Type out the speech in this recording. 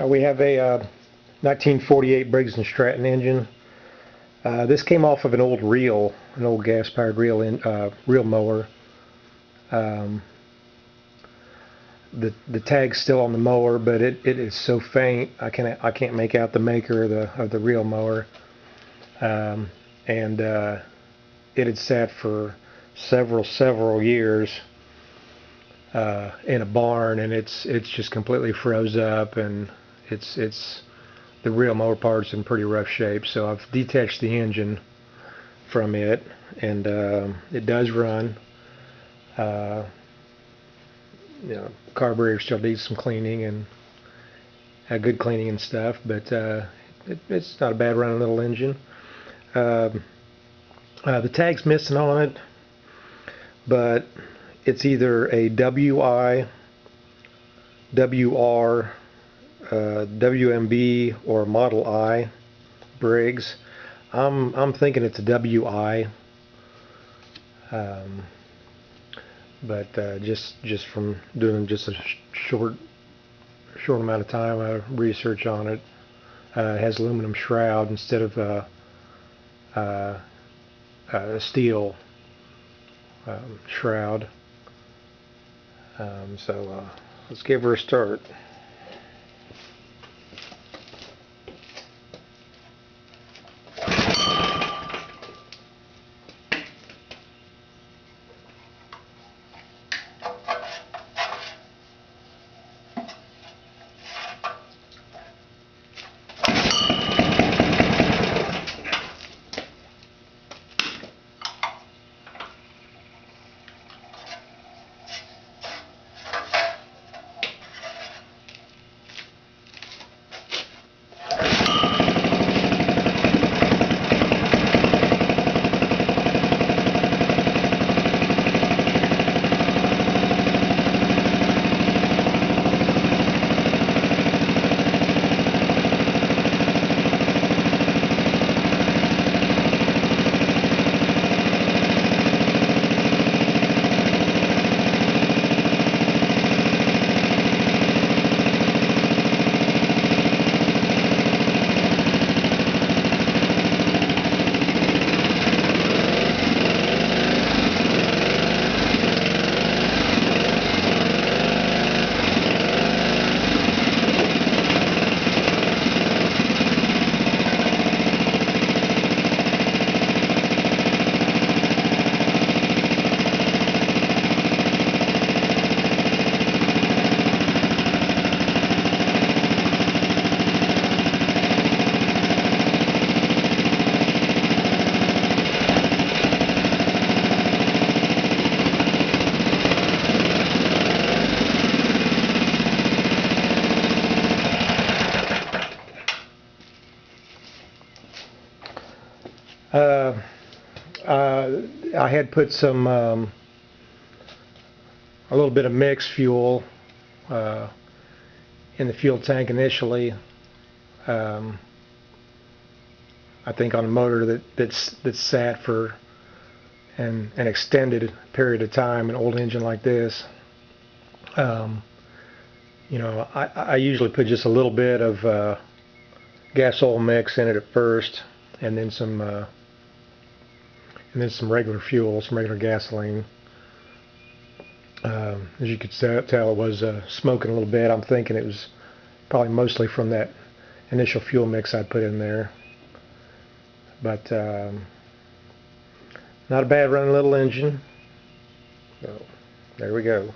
We have a 1948 Briggs and Stratton engine. This came off of an old reel, an old gas-powered reel mower. Um, the tag's still on the mower, but it is so faint I can't make out the maker of the reel mower. And it had sat for several years in a barn, and it's just completely froze up, and it's the reel mower part's in pretty rough shape. So I've detached the engine from it, and it does run. Carburetor still needs some cleaning and good cleaning and stuff, but it's not a bad running little engine. The tag's missing on it, but it's either a WI, WR, WMB, or Model I Briggs. I'm thinking it's a WI, but just from doing just a short amount of time research on it, it has aluminum shroud instead of a steel shroud. So let's give her a start. I had put some a little bit of mixed fuel in the fuel tank initially. I think on a motor that's sat for an extended period of time, an old engine like this. I usually put just a little bit of gas oil mix in it at first, and then some regular fuel, some regular gasoline. As you could tell, it was smoking a little bit. I'm thinking it was probably mostly from that initial fuel mix I put in there. But not a bad running little engine. So there we go.